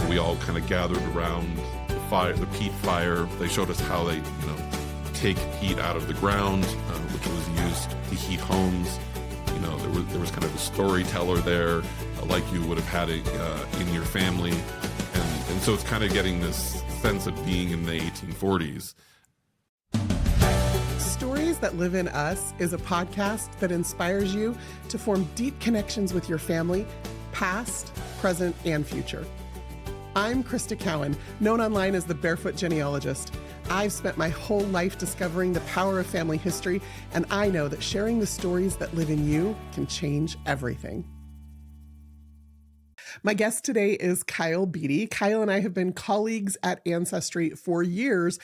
We all kind of gathered around the peat fire. They showed us how they, take peat out of the ground, which was used to heat homes. There was kind of a storyteller there, like you would have had it in your family. And so it's kind of getting this sense of being in the 1840s. Stories That Live in Us is a podcast that inspires you to form deep connections with your family, past, present, and future. I'm Crista Cowan, known online as the Barefoot Genealogist. I've spent my whole life discovering the power of family history, and I know that sharing the stories that live in you can change everything. My guest today is Kyle Betit. Kyle and I have been colleagues at Ancestry for years,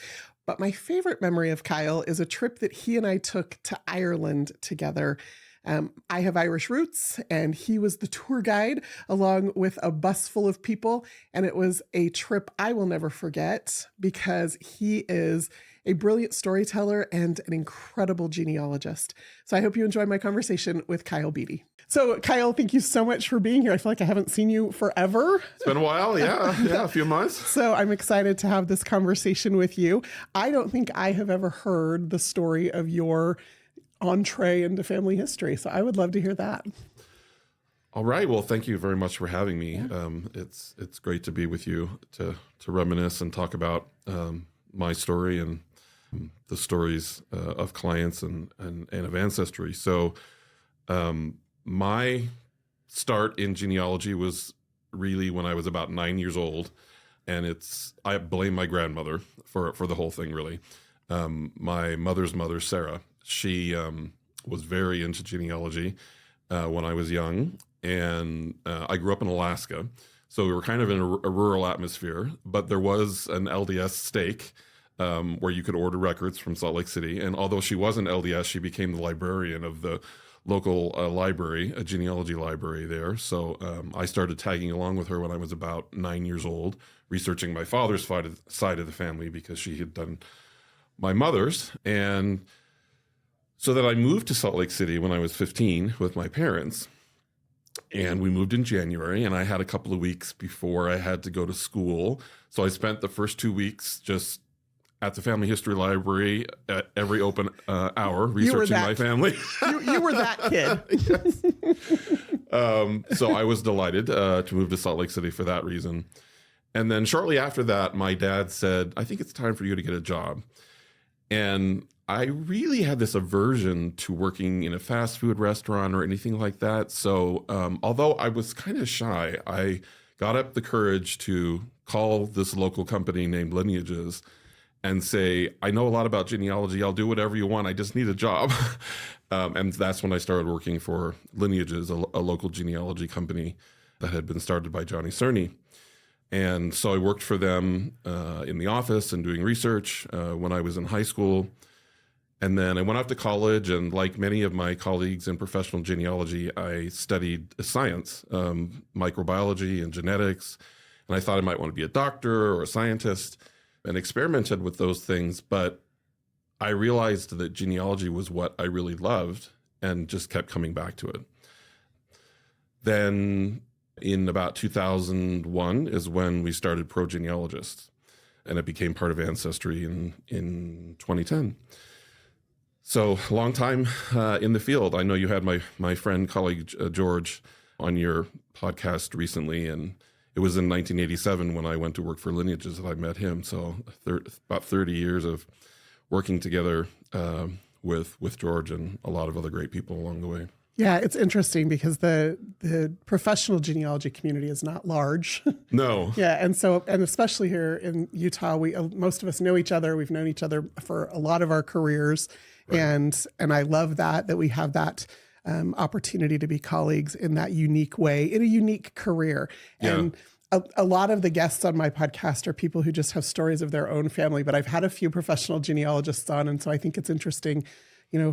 but my favorite memory of Kyle is a trip that he and I took to Ireland together. I have Irish roots, and he was the tour guide along with a bus full of people. And it was a trip I will never forget because he is a brilliant storyteller and an incredible genealogist. So I hope you enjoy my conversation with Kyle Betit. So Kyle, thank you so much for being here. I feel like I haven't seen you forever. It's been a while. Yeah, a few months. So I'm excited to have this conversation with you. I don't think I have ever heard the story of your entree into family history. So I would love to hear that. All right. Well, thank you very much for having me. Yeah. It's great to be with you to reminisce and talk about my story and the stories of clients and of Ancestry. So my start in genealogy was really when I was about 9 years old. And I blame my grandmother for the whole thing, really. My mother's mother, Sarah, she was very into genealogy when I was young, and I grew up in Alaska, so we were kind of in a rural atmosphere, but there was an LDS stake where you could order records from Salt Lake City, and although she wasn't LDS, she became the librarian of the local library, a genealogy library there, so I started tagging along with her when I was about 9 years old, researching my father's side of the family because she had done my mother's, and so then I moved to Salt Lake City when I was 15 with my parents, and we moved in January, and I had a couple of weeks before I had to go to school. So I spent the first 2 weeks just at the Family History Library at every open hour researching my family. You were that kid. Yes. So I was delighted to move to Salt Lake City for that reason. And then shortly after that, my dad said, I think it's time for you to get a job. And I really had this aversion to working in a fast food restaurant or anything like that. So although I was kind of shy, I got up the courage to call this local company named Lineages and say, I know a lot about genealogy. I'll do whatever you want. I just need a job. And that's when I started working for Lineages, a local genealogy company that had been started by Johnny Cerny. And so I worked for them in the office and doing research when I was in high school. And then I went off to college, and like many of my colleagues in professional genealogy, I studied science, microbiology and genetics. And I thought I might want to be a doctor or a scientist and experimented with those things. But I realized that genealogy was what I really loved and just kept coming back to it. Then in about 2001 is when we started Genealogist, and it became part of Ancestry in 2010. So long time in the field. I know you had my friend, colleague George on your podcast recently, and it was in 1987 when I went to work for Lineages that I met him. So about 30 years of working together with George and a lot of other great people along the way. Yeah, it's interesting because the professional genealogy community is not large. No. Yeah, and especially here in Utah, most of us know each other. We've known each other for a lot of our careers, right. and I love that we have that opportunity to be colleagues in that unique way, in a unique career. Yeah. And a lot of the guests on my podcast are people who just have stories of their own family, but I've had a few professional genealogists on, and so I think it's interesting,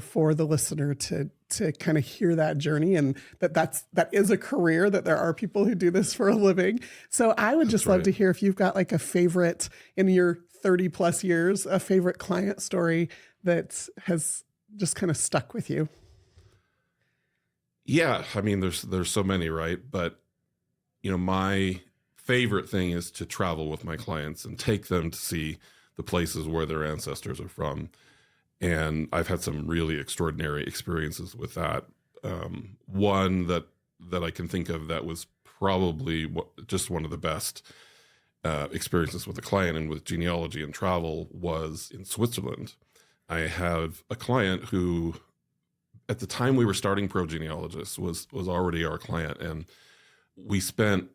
for the listener to kind of hear that journey, and that is a career, that there are people who do this for a living. So I would just love to hear if you've got like a favorite in your 30 plus years, a favorite client story that has just kind of stuck with you. Yeah. I mean, there's so many, right? But, my favorite thing is to travel with my clients and take them to see the places where their ancestors are from. And I've had some really extraordinary experiences with that. One that I can think of that was probably just one of the best experiences with a client and with genealogy and travel was in Switzerland. I have a client who, at the time we were starting Pro Genealogist, was already our client. And we spent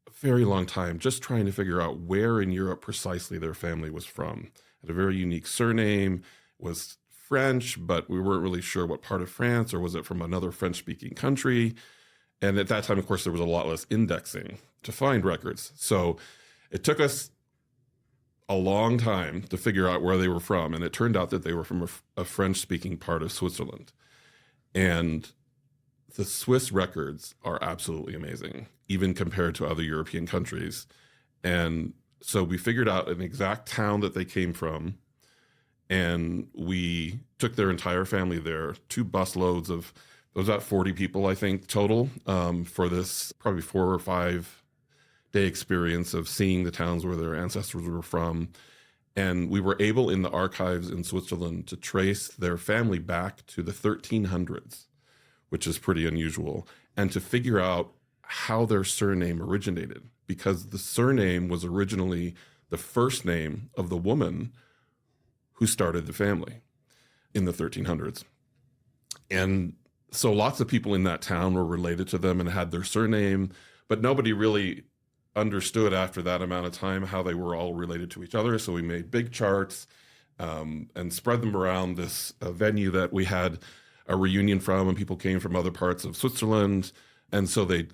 a very long time just trying to figure out where in Europe precisely their family was from. Had a very unique surname, was French, but we weren't really sure what part of France, or was it from another French-speaking country? And at that time, of course, there was a lot less indexing to find records. So it took us a long time to figure out where they were from. And it turned out that they were from a French-speaking part of Switzerland. And the Swiss records are absolutely amazing, even compared to other European countries. And so we figured out an exact town that they came from, and we took their entire family there, 2 busloads of, there was about 40 people, I think, total, for this probably 4 or 5 day experience of seeing the towns where their ancestors were from. And we were able in the archives in Switzerland to trace their family back to the 1300s, which is pretty unusual, and to figure out how their surname originated, because the surname was originally the first name of the woman who started the family in the 1300s. And so lots of people in that town were related to them and had their surname, but nobody really understood after that amount of time how they were all related to each other. So we made big charts and spread them around this venue that we had a reunion from, and people came from other parts of Switzerland. And so it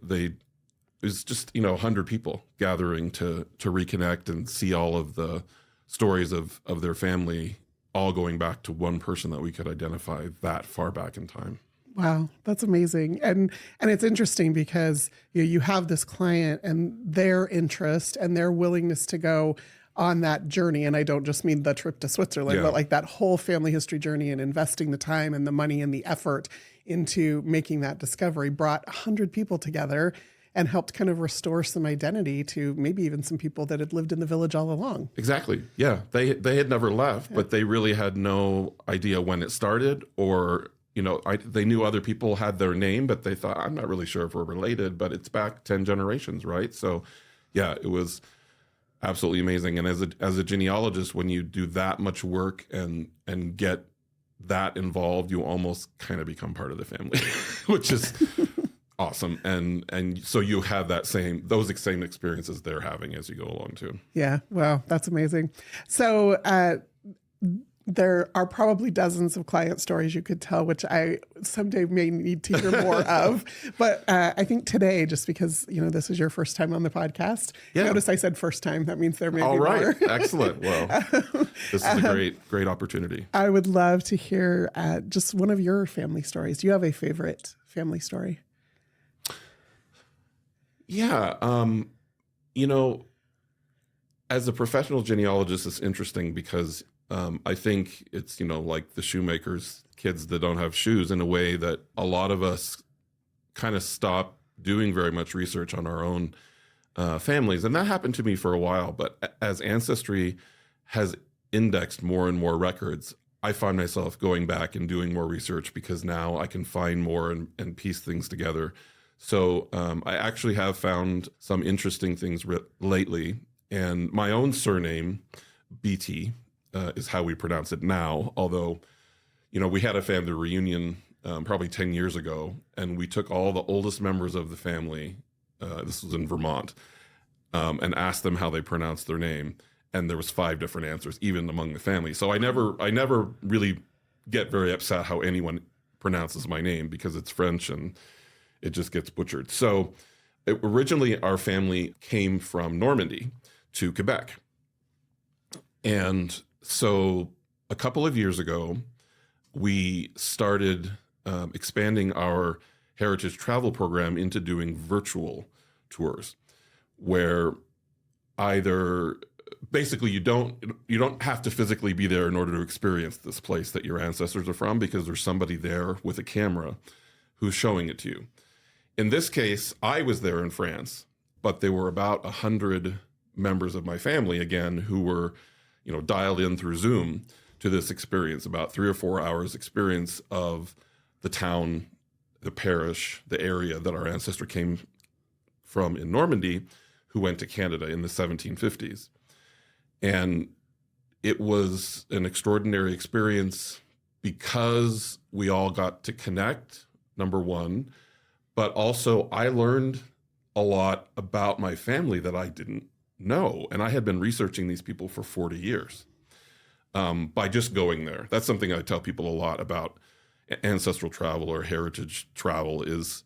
was just, 100 people gathering to reconnect and see all of the stories of their family, all going back to one person that we could identify that far back in time. Wow, that's amazing. And it's interesting because you have this client and their interest and their willingness to go on that journey. And I don't just mean the trip to Switzerland, but like that whole family history journey, and investing the time and the money and the effort into making that discovery brought 100 people together and helped kind of restore some identity to maybe even some people that had lived in the village all along. Exactly. Yeah. They had never left, but they really had no idea when it started, or they knew other people had their name, but they thought, I'm not really sure if we're related, but it's back 10 generations, right? So yeah, it was absolutely amazing. And as a genealogist, when you do that much work and get that involved, you almost kind of become part of the family, which is awesome. And so you have those same experiences they're having as you go along too. Yeah. Wow. That's amazing. So, there are probably dozens of client stories you could tell, which I someday may need to hear more of. But I think today, just because, this is your first time on the podcast, notice I said first time. That means there may be more. Excellent. Well, this is a great opportunity. I would love to hear just one of your family stories. Do you have a favorite family story? Yeah. As a professional genealogist, it's interesting because I think it's, like the shoemaker's kids that don't have shoes, in a way that a lot of us kind of stop doing very much research on our own families. And that happened to me for a while. But as Ancestry has indexed more and more records, I find myself going back and doing more research, because now I can find more and piece things together. So I actually have found some interesting things lately. And my own surname, BT, is how we pronounce it now. Although, we had a family reunion probably 10 years ago, and we took all the oldest members of the family, this was in Vermont, and asked them how they pronounced their name. And there was 5 different answers, even among the family. So I never really get very upset how anyone pronounces my name, because it's French and it just gets butchered. So originally our family came from Normandy to Quebec. And so a couple of years ago, we started expanding our heritage travel program into doing virtual tours, where either basically you don't have to physically be there in order to experience this place that your ancestors are from, because there's somebody there with a camera who's showing it to you. In this case, I was there in France, but there were about 100 members of my family, again, who were, dialed in through Zoom to this experience, about 3 or 4 hours experience of the town, the parish, the area that our ancestor came from in Normandy, who went to Canada in the 1750s. And it was an extraordinary experience because we all got to connect, number one, but also I learned a lot about my family that I didn't know. And I had been researching these people for 40 years by just going there. That's something I tell people a lot about ancestral travel or heritage travel is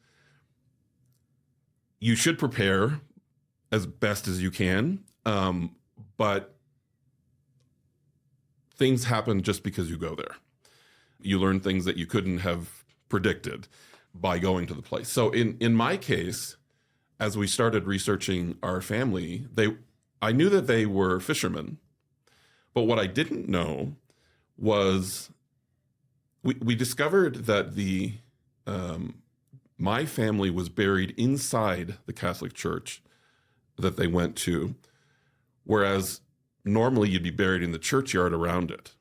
you should prepare as best as you can, but things happen just because you go there. You learn things that you couldn't have predicted by going to the place. So in my case, as we started researching our family, I knew that they were fishermen, but what I didn't know was we discovered that my family was buried inside the Catholic Church that they went to, whereas normally you'd be buried in the churchyard around it,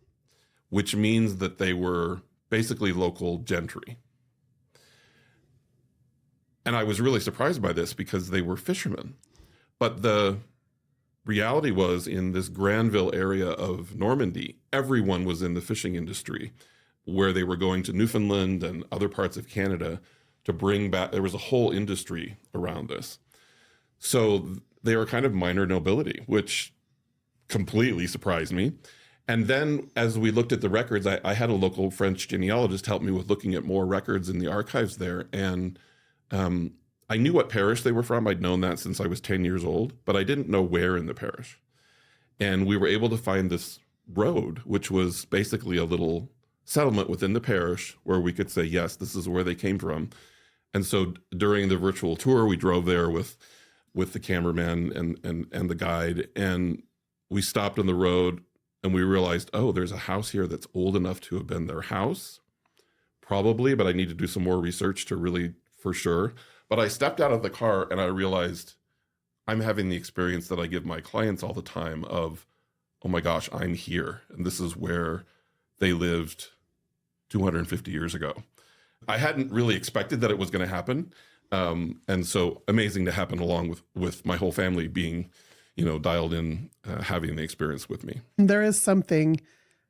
which means that they were basically local gentry. And I was really surprised by this because they were fishermen. But the reality was in this Granville area of Normandy, everyone was in the fishing industry, where they were going to Newfoundland and other parts of Canada to bring back, there was a whole industry around this. So they were kind of minor nobility, which completely surprised me. And then as we looked at the records, I had a local French genealogist help me with looking at more records in the archives there. And I knew what parish they were from. I'd known that since I was 10 years old, but I didn't know where in the parish. And we were able to find this road, which was basically a little settlement within the parish where we could say, yes, this is where they came from. And so during the virtual tour, we drove there with the cameraman and the guide, and we stopped on the road and we realized, oh, there's a house here that's old enough to have been their house, probably, but I need to do some more research to really for sure. But I stepped out of the car and I realized I'm having the experience that I give my clients all the time of, oh my gosh, I'm here. And this is where they lived 250 years ago. I hadn't really expected that it was going to happen. And so amazing to happen along with my whole family being, dialed in, having the experience with me. There is something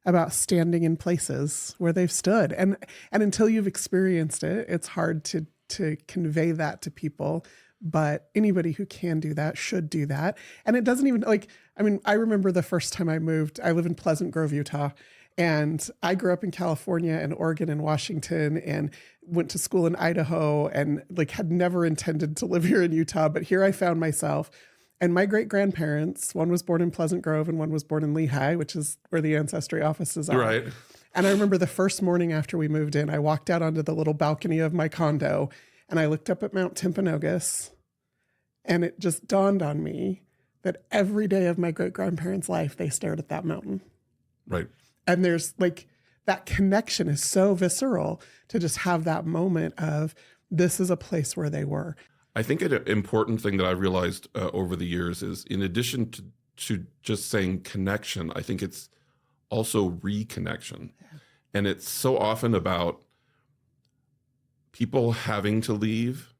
about standing in places where they've stood. And until you've experienced it, it's hard to convey that to people. But anybody who can do that should do that. And it doesn't even I remember the first time I moved, I live in Pleasant Grove, Utah. And I grew up in California and Oregon and Washington and went to school in Idaho and had never intended to live here in Utah. But here I found myself. And my great-grandparents, one was born in Pleasant Grove and one was born in Lehigh, which is where the Ancestry offices are. Right. And I remember the first morning after we moved in, I walked out onto the little balcony of my condo and I looked up at Mount Timpanogos, and it just dawned on me that every day of my great-grandparents' life, they stared at that mountain. Right. And there's that connection is so visceral to just have that moment of this is a place where they were. I think an important thing that I've realized over the years is in addition to just saying connection, I think it's also reconnection. Yeah. And it's so often about people having to leave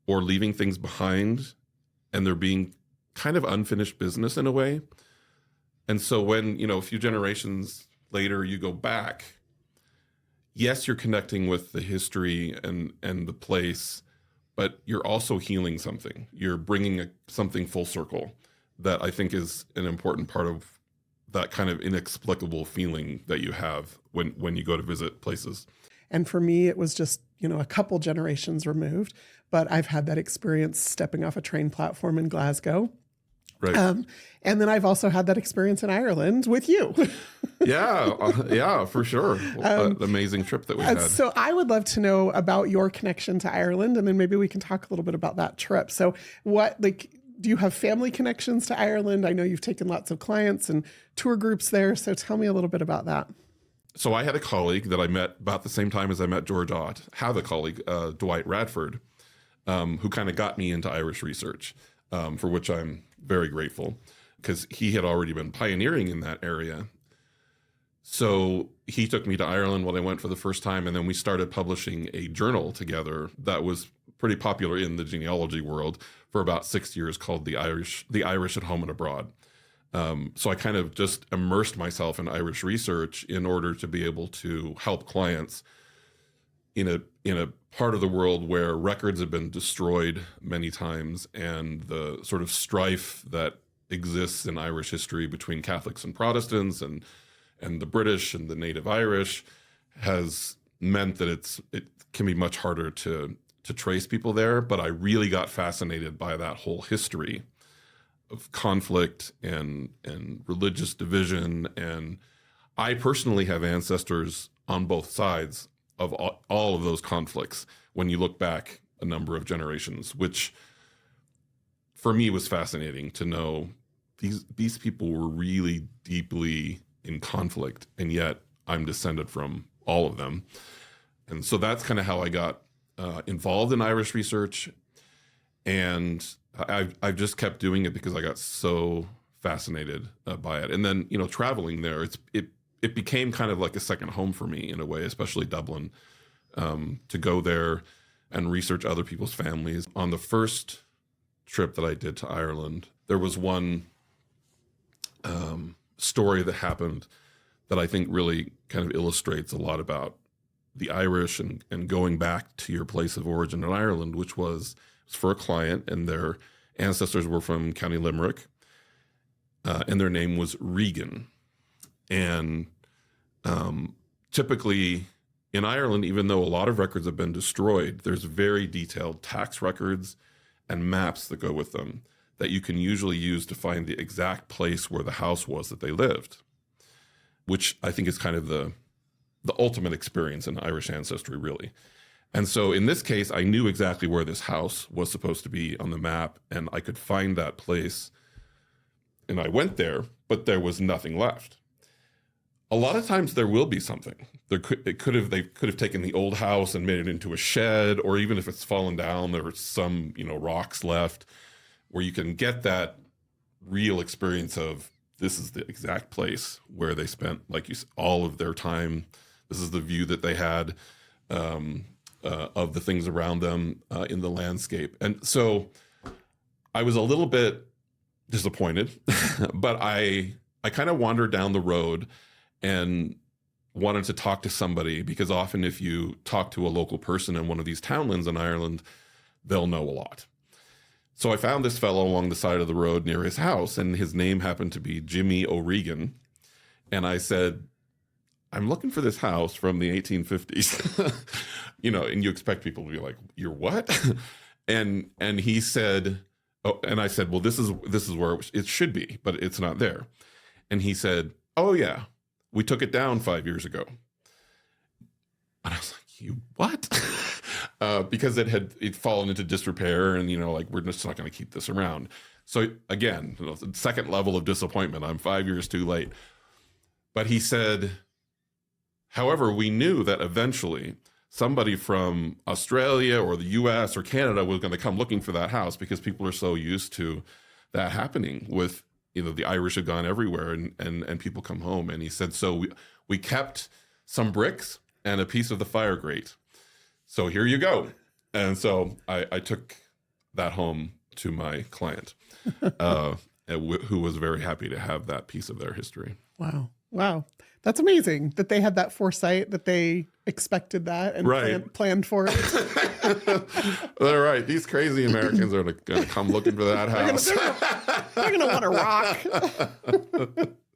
or leaving things behind, and there being kind of unfinished business in a way. And so when, a few generations later you go back, yes, you're connecting with the history and the place, but you're also healing something. You're bringing something full circle that I think is an important part of that kind of inexplicable feeling that you have when you go to visit places. And for me, it was just, a couple generations removed, but I've had that experience stepping off a train platform in Glasgow. Right. And then I've also had that experience in Ireland with you. Yeah, for sure. An amazing trip that we had. So I would love to know about your connection to Ireland, and then maybe we can talk a little bit about that trip. So do you have family connections to Ireland? I know you've taken lots of clients and tour groups there. So tell me a little bit about that. So I had a colleague that I met about the same time as I met George Ott, have a colleague, Dwight Radford, who kind of got me into Irish research. for which I'm very grateful, because he had already been pioneering in that area. So he took me to Ireland when I went for the first time, and then we started publishing a journal together that was pretty popular in the genealogy world for about 6 years, called the Irish at Home and Abroad. So I kind of just immersed myself in Irish research in order to be able to help clients in a part of the world where records have been destroyed many times, and the sort of strife that exists in Irish history between Catholics and Protestants and the British and the native Irish has meant that it can be much harder to trace people there. But I really got fascinated by that whole history of conflict and religious division. And I personally have ancestors on both sides of all of those conflicts when you look back a number of generations, which for me was fascinating to know these people were really deeply in conflict, and yet I'm descended from all of them. And so that's kind of how I got involved in Irish research. And I've just kept doing it because I got so fascinated by it. And then, traveling there, it became kind of like a second home for me in a way, especially Dublin, to go there and research other people's families. On the first trip that I did to Ireland, there was one story that happened that I think really kind of illustrates a lot about the Irish and going back to your place of origin in Ireland, which was for a client, and their ancestors were from County Limerick, and their name was Regan. And typically in Ireland, even though a lot of records have been destroyed, there's very detailed tax records and maps that go with them that you can usually use to find the exact place where the house was that they lived, which I think is kind of the ultimate experience in Irish ancestry, really. And so in this case, I knew exactly where this house was supposed to be on the map, and I could find that place. And I went there, but there was nothing left. A lot of times there will be something. They could have taken the old house and made it into a shed, or even if it's fallen down, there are some, rocks left, where you can get that real experience of this is the exact place where they spent, like you said, all of their time. This is the view that they had of the things around them in the landscape. And so I was a little bit disappointed, but I kind of wandered down the road and wanted to talk to somebody, because often if you talk to a local person in one of these townlands in Ireland, they'll know a lot. So I found this fellow along the side of the road near his house, and his name happened to be Jimmy O'Regan. And I said, I'm looking for this house from the 1850s. And you expect people to be like, you're what? and he said, oh, and I said, well, this is where it should be, but it's not there. And he said, oh yeah, we took it down 5 years ago. And I was like, you what? Because it fallen into disrepair, and we're just not going to keep this around. So again, the second level of disappointment. I'm 5 years too late. But he said, however, we knew that eventually somebody from Australia or the US or Canada was going to come looking for that house, because people are so used to that happening with, the Irish have gone everywhere and people come home. And he said, so we kept some bricks and a piece of the fire grate. So here you go. And so I took that home to my client, who was very happy to have that piece of their history. Wow. That's amazing that they had that foresight, that they expected that and planned for it. They're right. These crazy Americans are going to come looking for that house. They're going to want to rock.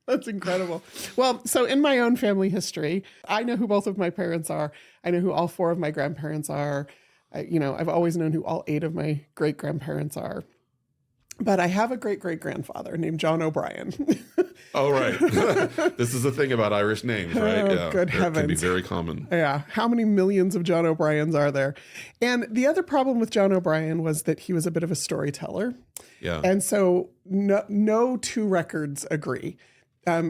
That's incredible. Well, so in my own family history, I know who both of my parents are. I know who all four of my grandparents are. I've always known who all 8 of my great-grandparents are. But I have a great-great-grandfather named John O'Brien. Oh, right. This is the thing about Irish names, right? Oh, yeah, good heavens. It can be very common. Yeah. How many millions of John O'Briens are there? And the other problem with John O'Brien was that he was a bit of a storyteller. Yeah. And so no two records agree.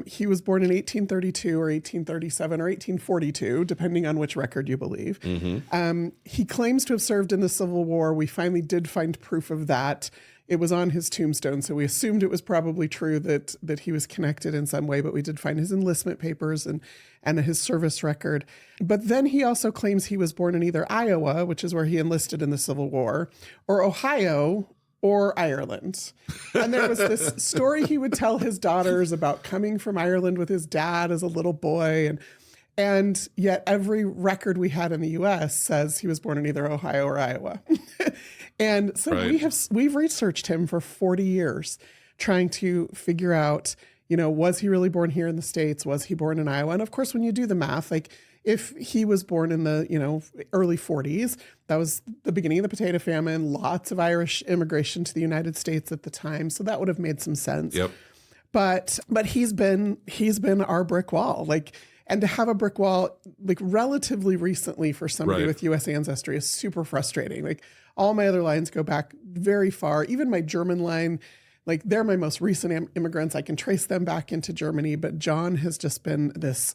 He was born in 1832 or 1837 or 1842, depending on which record you believe. Mm-hmm. He claims to have served in the Civil War. We finally did find proof of that it was on his tombstone, so we assumed it was probably true that he was connected in some way, but we did find his enlistment papers and his service record. But then he also claims he was born in either Iowa, which is where he enlisted in the Civil War, or Ohio, or Ireland. And there was this story he would tell his daughters about coming from Ireland with his dad as a little boy. And yet every record we had in the US says he was born in either Ohio or Iowa. And so we've researched him for 40 years, trying to figure out, was he really born here in the States? Was he born in Iowa? And of course, when you do the math, like if he was born in the, early 40s, that was the beginning of the potato famine, lots of Irish immigration to the United States at the time. So that would have made some sense. Yep. But he's been our brick wall. And to have a brick wall, relatively recently for somebody with U.S. ancestry is super frustrating. All my other lines go back very far. Even my German line, they're my most recent immigrants. I can trace them back into Germany. But John has just been this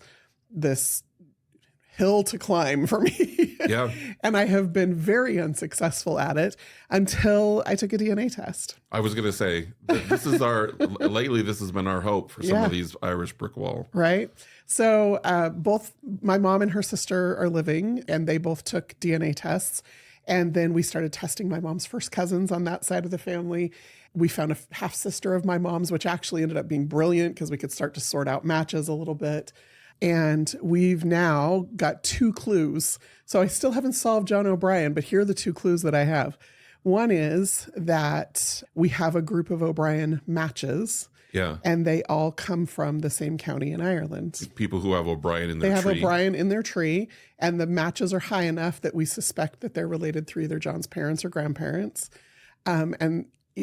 hill to climb for me. Yeah. And I have been very unsuccessful at it until I took a DNA test. I was going to say, this is lately this has been our hope for some of these Irish brick wall. Right. So both my mom and her sister are living, and they both took DNA tests. And then we started testing my mom's first cousins on that side of the family. We found a half sister of my mom's, which actually ended up being brilliant because we could start to sort out matches a little bit. And we've now got 2 clues. So I still haven't solved John O'Brien, but here are the 2 clues that I have. One is that we have a group of O'Brien matches. Yeah. And they all come from the same county in Ireland. People who have O'Brien in their tree. They have O'Brien in their tree, and the matches are high enough that we suspect that they're related through either John's parents or grandparents.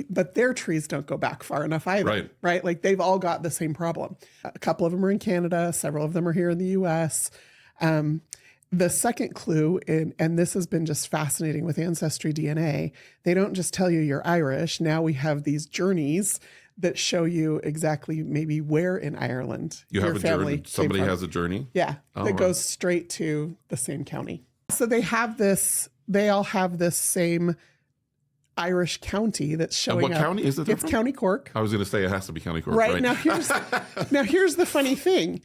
But their trees don't go back far enough either, right? They've all got the same problem. A couple of them are in Canada. Several of them are here in the U.S. The second clue, and this has been just fascinating with Ancestry DNA, they don't just tell you you're Irish. Now we have these journeys that show you exactly maybe where in Ireland you have a journey. Somebody has a journey? Yeah, that goes straight to the same county. So they all have this same Irish county that's showing up. And what county is it? It's County Cork. I was going to say it has to be County Cork. Right. Now here's the funny thing.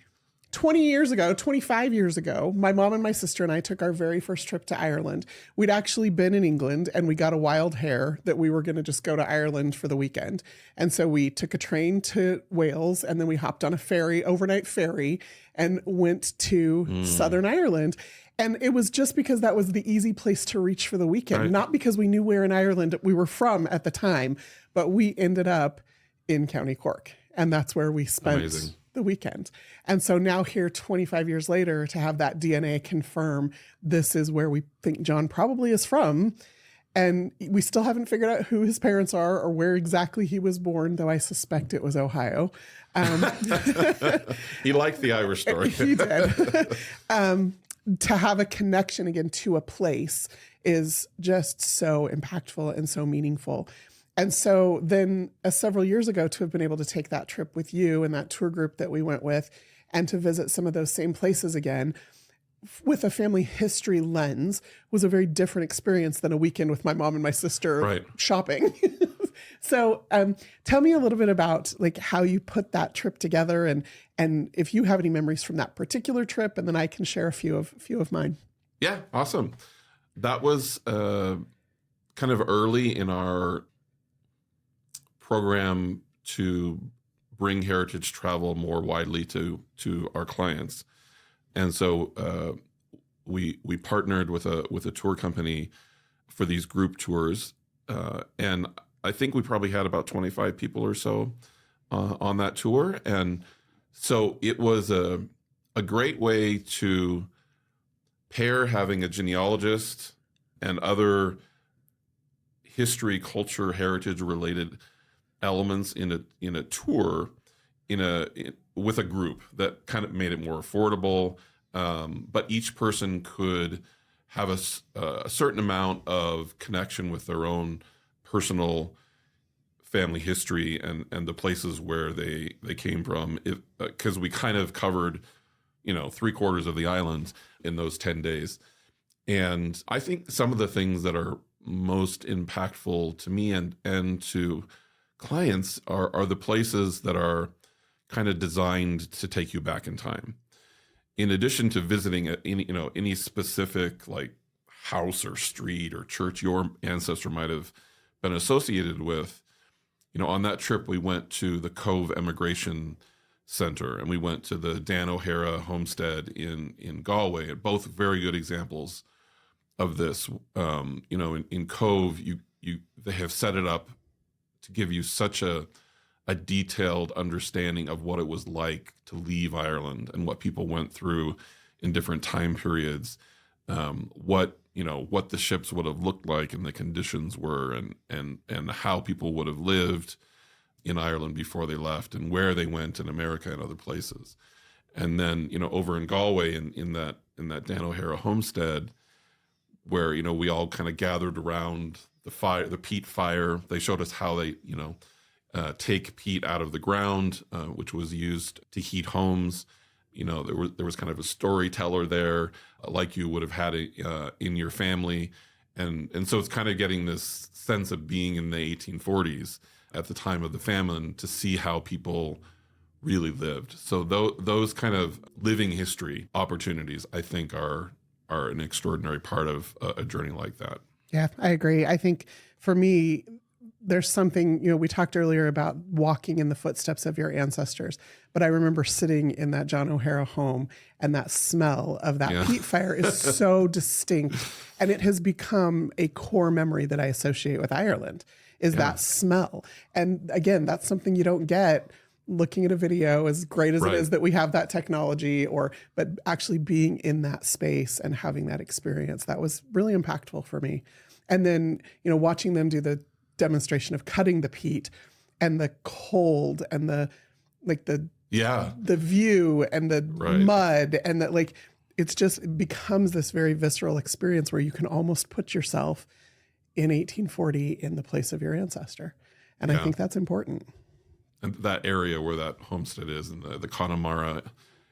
25 years ago, my mom and my sister and I took our very first trip to Ireland. We'd actually been in England, and we got a wild hair that we were going to just go to Ireland for the weekend. And so we took a train to Wales, and then we hopped on a overnight ferry, and went to Southern Ireland. And it was just because that was the easy place to reach for the weekend, not because we knew where in Ireland we were from at the time, but we ended up in County Cork. And that's where we spent the weekend. And so now here 25 years later, to have that DNA confirm this is where we think John probably is from. And we still haven't figured out who his parents are or where exactly he was born, though I suspect it was Ohio. He liked the Irish story. He did. To have a connection again to a place is just so impactful and so meaningful. And so then several years ago, to have been able to take that trip with you and that tour group that we went with, and to visit some of those same places again with a family history lens was a very different experience than a weekend with my mom and my sister shopping. So tell me a little bit about how you put that trip together, and if you have any memories from that particular trip, and then I can share a few of mine. Yeah, awesome. That was kind of early in our program to bring heritage travel more widely to our clients. And so we partnered with a tour company for these group tours, and I think we probably had about 25 people or so on that tour. And so it was a great way to pair having a genealogist and other history, culture, heritage related elements in a tour with a group that kind of made it more affordable. But each person could have a certain amount of connection with their own personal family history and the places where they came from, because we kind of covered 3/4 of the island in those 10 days. And I think some of the things that are most impactful to me and to clients are the places that are kind of designed to take you back in time. In addition to visiting any specific like house or street or church your ancestor might have been associated with, on that trip we went to the Cove Emigration Center and we went to the Dan O'Hara homestead in Galway, and both very good examples of this. In Cove, they have set it up to give you such a detailed understanding of what it was like to leave Ireland and what people went through in different time periods, what the ships would have looked like and the conditions were, and how people would have lived in Ireland before they left and where they went in America and other places. And then, over in Galway in that Dan O'Hara homestead, where, we all kind of gathered around the peat fire. They showed us how they, take peat out of the ground, which was used to heat homes. There was kind of a storyteller there, like you would have had in your family. And so it's kind of getting this sense of being in the 1840s at the time of the famine to see how people really lived. So those kind of living history opportunities, I think, are an extraordinary part of a journey like that. Yeah, I agree. I think for me, there's something, we talked earlier about walking in the footsteps of your ancestors, but I remember sitting in that John O'Hara home and that smell of that peat fire is so distinct. And it has become a core memory that I associate with Ireland, is that smell. And again, that's something you don't get looking at a video, as great as it is that we have that technology, but actually being in that space and having that experience, that was really impactful for me. And then, watching them do the demonstration of cutting the peat and the cold and the view and the mud and that, it becomes this very visceral experience where you can almost put yourself in 1840 in the place of your ancestor. And I think that's important. And that area where that homestead is, and the Connemara,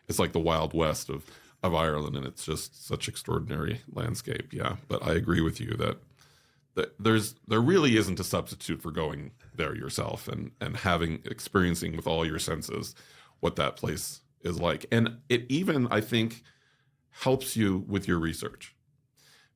it's like the Wild West of Ireland, and it's just such extraordinary landscape. Yeah, but I agree with you that there really isn't a substitute for going there yourself and experiencing with all your senses what that place is like. And it even, I think, helps you with your research,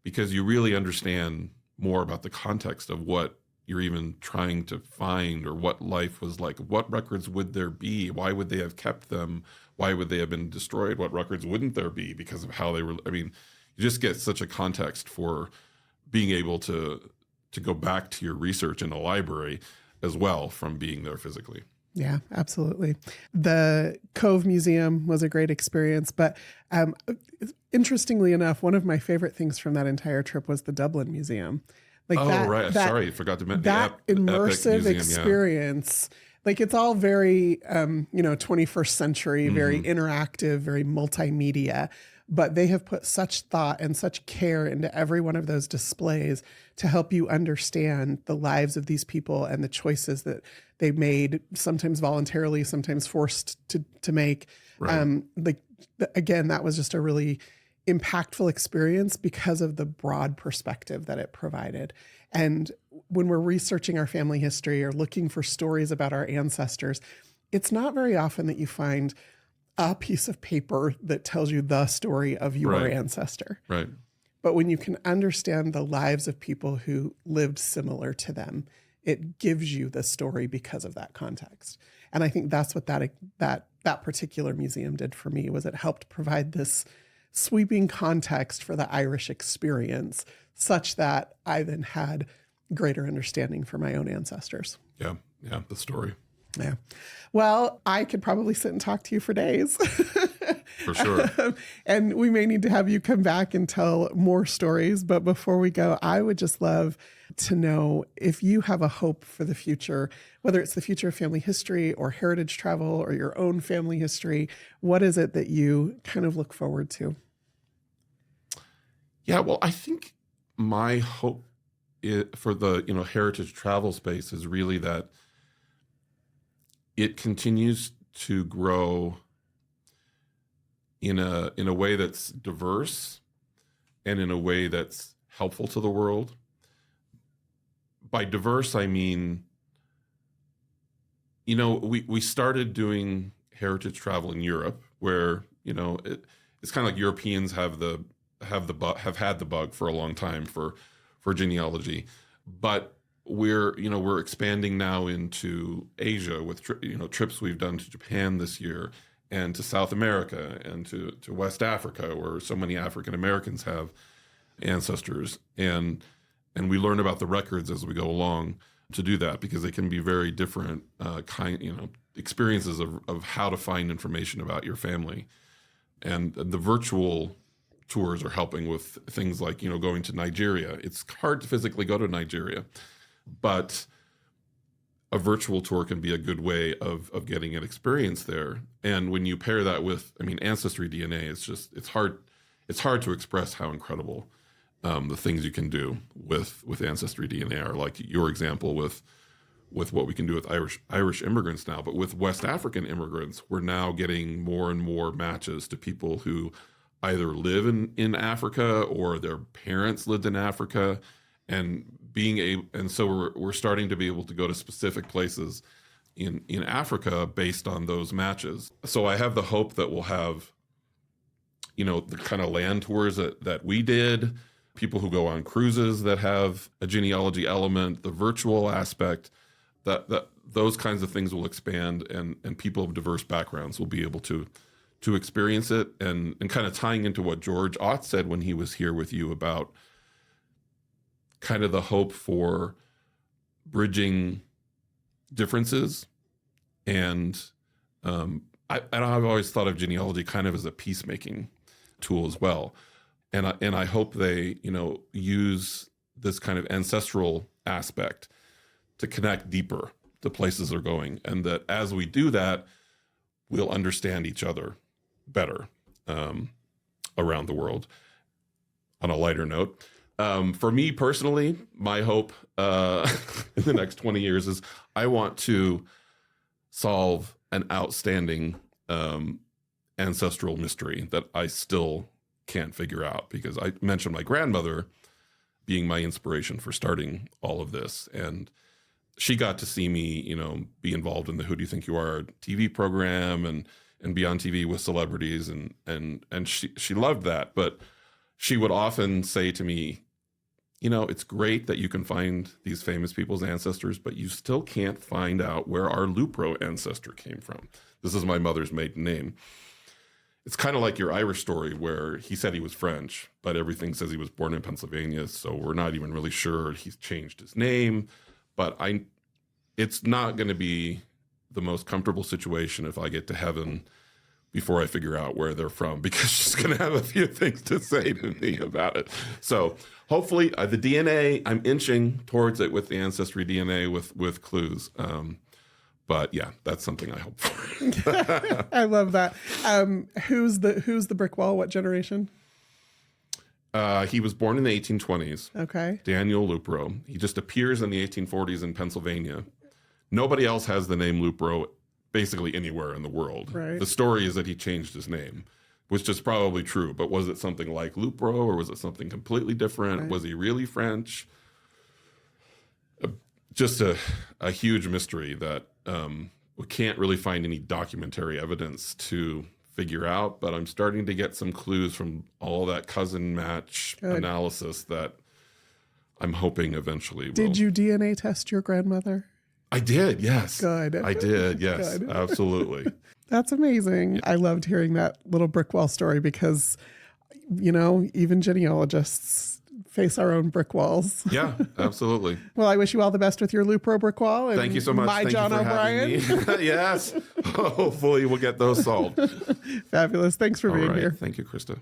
because you really understand more about the context of what you're even trying to find, or what life was like. What records would there be? Why would they have kept them? Why would they have been destroyed? What records wouldn't there be because of how they were? I mean, you just get such a context for being able to go back to your research in a library as well from being there physically. Yeah, absolutely. The Cove Museum was a great experience, but interestingly enough, one of my favorite things from that entire trip was the Dublin Museum. Sorry, I forgot to mention that immersive museum, experience. It's all very, 21st century, very interactive, very multimedia, but they have put such thought and such care into every one of those displays to help you understand the lives of these people and the choices that they made, sometimes voluntarily, sometimes forced to make. Right. Again, that was just a really impactful experience because of the broad perspective that it provided. And when we're researching our family history or looking for stories about our ancestors, it's not very often that you find a piece of paper that tells you the story of your ancestor. Right. But when you can understand the lives of people who lived similar to them, it gives you the story because of that context. And I think that's what that particular museum did for me, was it helped provide this sweeping context for the Irish experience, such that I then had greater understanding for my own ancestors. Yeah, the story. Yeah. Well, I could probably sit and talk to you for days. For sure. And we may need to have you come back and tell more stories. But before we go, I would just love to know if you have a hope for the future, whether it's the future of family history or heritage travel or your own family history. What is it that you kind of look forward to? Yeah, well, I think my hope for the heritage travel space is really that it continues to grow in a way that's diverse and in a way that's helpful to the world, by diverse, I mean, we started doing heritage travel in Europe, where it's kind of like Europeans have had the bug for a long time for genealogy, but we're expanding now into Asia with trips we've done to Japan this year, and to South America, and to West Africa, where so many African Americans have ancestors, and we learn about the records as we go along to do that, because they can be very different experiences of how to find information about your family. And the virtual tours are helping with things like going to Nigeria. It's hard to physically go to Nigeria, but a virtual tour can be a good way of getting an experience there. And when you pair that with, Ancestry DNA, it's hard to express how incredible the things you can do with Ancestry DNA are. Like your example with what we can do with Irish immigrants now, but with West African immigrants, we're now getting more and more matches to people who either live in Africa or their parents lived in Africa, and so we're starting to be able to go to specific places in Africa based on those matches. So I have the hope that we'll have, the kind of land tours that we did, people who go on cruises that have a genealogy element, the virtual aspect, that those kinds of things will expand, and people of diverse backgrounds will be able to experience it, and kind of tying into what George Ott said when he was here with you about kind of the hope for bridging differences. And I've always thought of genealogy kind of as a peacemaking tool as well. And I hope they, use this kind of ancestral aspect to connect deeper to places they're going. And that as we do that, we'll understand each other better around the world. On a lighter note, for me personally, my hope in the next 20 years is I want to solve an outstanding ancestral mystery that I still can't figure out, because I mentioned my grandmother being my inspiration for starting all of this. And she got to see me, be involved in the Who Do You Think You Are TV program and be on TV with celebrities. And she loved that. But she would often say to me, it's great that you can find these famous people's ancestors, but you still can't find out where our Lupro ancestor came from. This is my mother's maiden name. It's kind of like your Irish story, where he said he was French, but everything says he was born in Pennsylvania. So we're not even really sure he's changed his name. But it's not going to be the most comfortable situation if I get to heaven before I figure out where they're from, because she's going to have a few things to say to me about it. So hopefully the DNA, I'm inching towards it with the Ancestry DNA with clues. But yeah, that's something I hope for. I love that. Who's the brick wall? What generation? He was born in the 1820s. Okay. Daniel Lupro. He just appears in the 1840s in Pennsylvania. Nobody else has the name Lupro basically anywhere in the world. Right. The story is that he changed his name, which is probably true. But was it something like Lupro, or was it something completely different? Right. Was he really French? Just a huge mystery that we can't really find any documentary evidence to figure out, but I'm starting to get some clues from all that cousin match analysis that I'm hoping eventually will. Did you DNA test your grandmother? I did, yes. Good. I did, yes. Good. Absolutely. That's amazing. I loved hearing that little brick wall story, because, even genealogists face our own brick walls. Yeah, absolutely. Well, I wish you all the best with your Lupro brick wall. And thank you so much. My Thank John you for O'Brien. having me. Yes. Hopefully we'll get those solved. Fabulous. Thanks for being here. Thank you, Crista.